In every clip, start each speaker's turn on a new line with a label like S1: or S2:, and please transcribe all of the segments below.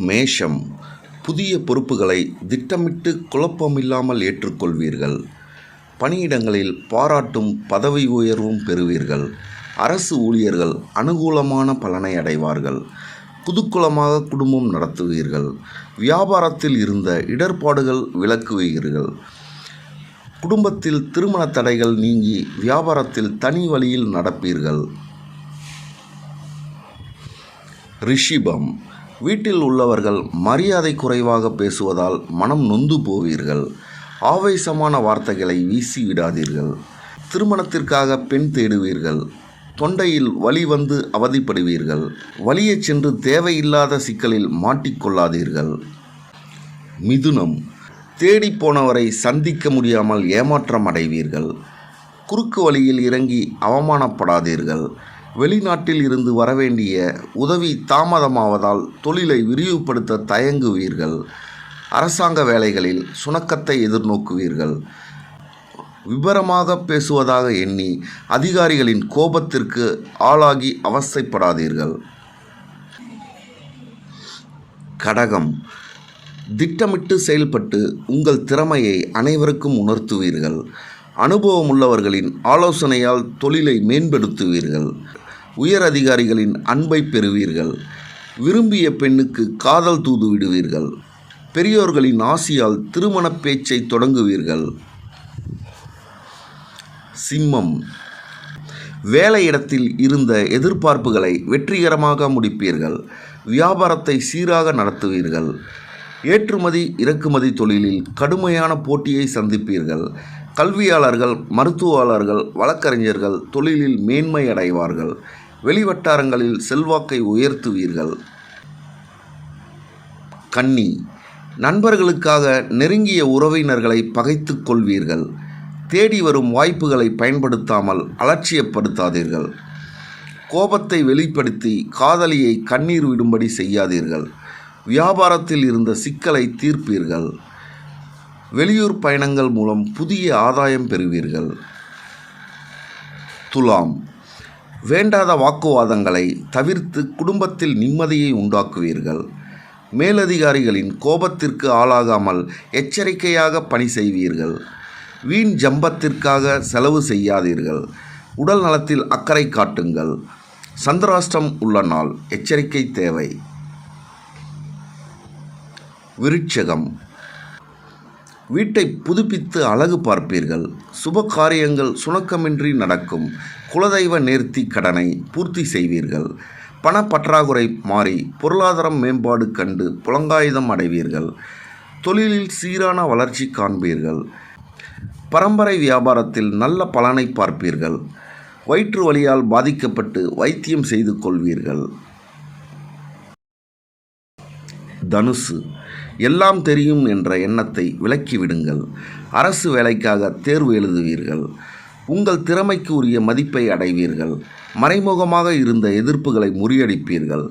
S1: மேஷம், புதிய பொறுப்புகளை திட்டமிட்டு குழப்பமில்லாமல் ஏற்றுக்கொள்வீர்கள். பணியிடங்களில் பாராட்டும் பதவி உயர்வும் பெறுவீர்கள். அரசு ஊழியர்கள் அனுகூலமான பலனை அடைவார்கள். குதூகலமாக குடும்பம் நடத்துவீர்கள். வியாபாரத்தில் இருந்த இடர்பாடுகள் விலக்குவீர்கள். குடும்பத்தில் திருமண தடைகள் நீங்கி வியாபாரத்தில் தனி வழியில் நடப்பீர்கள். ரிஷிபம், வீட்டில் உள்ளவர்கள் மரியாதை குறைவாக பேசுவதால் மனம் நொந்து போவீர்கள். ஆவேசமான வார்த்தைகளை வீசி விடாதீர்கள். திருமணத்திற்காக பெண் தேடுவீர்கள். தொண்டையில் வலி வந்து அவதிப்படுவீர்கள். வலியே சென்று தேவையில்லாத சிக்கலில் மாட்டிக்கொள்ளாதீர்கள். மிதுனம், தேடி போனவரை சந்திக்க முடியாமல் ஏமாற்றம் அடைவீர்கள். குறுக்கு வழியில் இறங்கி அவமானப்படாதீர்கள். வெளிநாட்டில் இருந்து வரவேண்டிய உதவி தாமதமாவதால் தொழிலை விரிவுபடுத்த தயங்குவீர்கள். அரசாங்க வேலைகளில் சுணக்கத்தை எதிர்நோக்குவீர்கள். விபரமாக பேசுவதாக எண்ணி அதிகாரிகளின் கோபத்திற்கு ஆளாகி அவஸ்தைப்படாதீர்கள். கடகம், திட்டமிட்டு செயல்பட்டு உங்கள் திறமையை அனைவருக்கும் உணர்த்துவீர்கள். அனுபவமுள்ளவர்களின் ஆலோசனையால் தொழிலை மேம்படுத்துவீர்கள். உயர் அதிகாரிகளின் அன்பை பெறுவீர்கள். விரும்பிய பெண்ணுக்கு காதல் தூது விடுவீர்கள். பெரியோர்களின் ஆசியால் திருமண பேச்சை தொடங்குவீர்கள். சிம்மம், வேலையிடத்தில் இருந்த எதிர்பார்ப்புகளை வெற்றிகரமாக முடிப்பீர்கள். வியாபாரத்தை சீராக நடத்துவீர்கள். ஏற்றுமதி இறக்குமதி தொழிலில் கடுமையான போட்டியை சந்திப்பீர்கள். கல்வியாளர்கள், மருத்துவர்கள், வழக்கறிஞர்கள் தொழிலில் மேன்மை அடைவார்கள். வெளிவட்டாரங்களில் செல்வாக்கை உயர்த்துவீர்கள். கன்னி, நண்பர்களுக்காக நெருங்கிய உறவினர்களை பகைத்து கொள்வீர்கள். தேடி வரும் வாய்ப்புகளை பயன்படுத்தாமல் அலட்சியப்படுத்தாதீர்கள். கோபத்தை வெளிப்படுத்தி காதலியை கண்ணீர் விடும்படி செய்யாதீர்கள். வியாபாரத்தில் இருந்த சிக்கலை தீர்ப்பீர்கள். வெளியூர் பயணங்கள் மூலம் புதிய ஆதாயம் பெறுவீர்கள். துலாம், வேண்டாத வாக்குவாதங்களை தவிர்த்து குடும்பத்தில் நிம்மதியை உண்டாக்குவீர்கள். மேலதிகாரிகளின் கோபத்திற்கு ஆளாகாமல் எச்சரிக்கையாக பணி செய்வீர்கள். வீண் ஜம்பத்திற்காக செலவு செய்யாதீர்கள். உடல் நலத்தில் அக்கறை காட்டுங்கள். சந்திராஷ்டம் உள்ள நாள், எச்சரிக்கை தேவை. விருட்சகம், வீட்டை புதுப்பித்து அழகு பார்ப்பீர்கள். சுப காரியங்கள் சுணக்கமின்றி நடக்கும். குலதெய்வ நேர்த்தி கடனை பூர்த்தி செய்வீர்கள். பணப்பற்றாக்குறை மாறி பொருளாதாரம் மேம்பாடு கண்டு புலங்காயுதம் அடைவீர்கள். தொழிலில் சீரான வளர்ச்சி காண்பீர்கள். பரம்பரை வியாபாரத்தில் நல்ல பலனை பார்ப்பீர்கள். வயிற்று வலியால் பாதிக்கப்பட்டு வைத்தியம் செய்து கொள்வீர்கள். தனுசு, எல்லாம் தெரியும் என்ற எண்ணத்தை விலக்கிவிடுங்கள். அரசு வேலைக்காக தேர்வு எழுதுவீர்கள். உங்கள் திறமைக்கு உரிய மதிப்பை அடைவீர்கள். மறைமுகமாக இருந்த எதிர்ப்புகளை முறியடிப்பீர்கள்.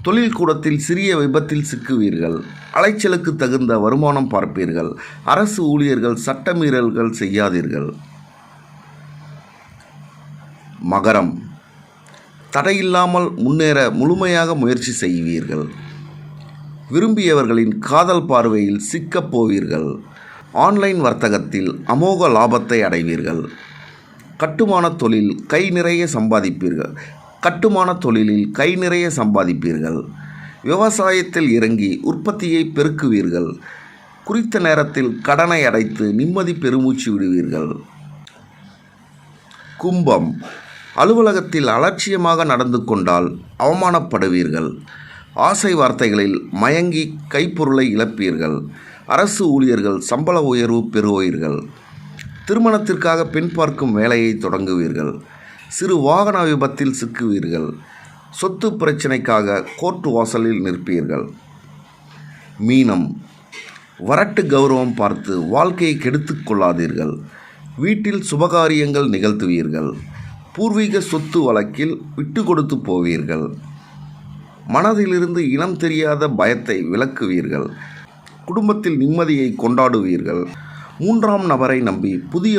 S1: தொழில் கூடத்தில் சிறிய விபத்தில் சிக்குவீர்கள். அலைச்சலுக்கு தகுந்த வருமானம் பார்ப்பீர்கள். அரசு ஊழியர்கள் சட்டமீறல்கள் செய்யாதீர்கள். மகரம், தடையில்லாமல் முன்னேற முழுமையாக முயற்சி செய்வீர்கள். விரும்பியவர்களின் காதல் பார்வையில் சிக்கப் போவீர்கள். ஆன்லைன் வர்த்தகத்தில் அமோக லாபத்தை அடைவீர்கள். கட்டுமான தொழிலில் கை நிறைய சம்பாதிப்பீர்கள். விவசாயத்தில் இறங்கி உற்பத்தியை பெருக்குவீர்கள். குறித்த நேரத்தில் கடனை அடைத்து நிம்மதி பெருமூச்சு விடுவீர்கள். கும்பம், அலுவலகத்தில் அலட்சியமாக நடந்து கொண்டால் அவமானப்படுவீர்கள். ஆசை வார்த்தைகளில் மயங்கி கைப்பொருளை இழப்பீர்கள். அரசு ஊழியர்கள் சம்பள உயர்வு பெறுவீர்கள். திருமணத்திற்காக பெண் பார்க்கும் வேலையை தொடங்குவீர்கள். சிறு வாகன விபத்தில் சிக்குவீர்கள். சொத்து பிரச்சினைக்காக கோர்ட்டு வாசலில் நிற்பீர்கள். மீனம், வரட்டு கௌரவம் பார்த்து வாழ்க்கையை கெடுத்து கொள்ளாதீர்கள். வீட்டில் சுபகாரியங்கள் நிகழ்த்துவீர்கள். பூர்வீக சொத்து வழக்கில் விட்டு கொடுத்து போவீர்கள். மனதிலிருந்து இனம் தெரியாத பயத்தை விலக்குவீர்கள். குடும்பத்தில் நிம்மதியை கொண்டாடுவீர்கள். மூன்றாம் நபரை நம்பி புதிய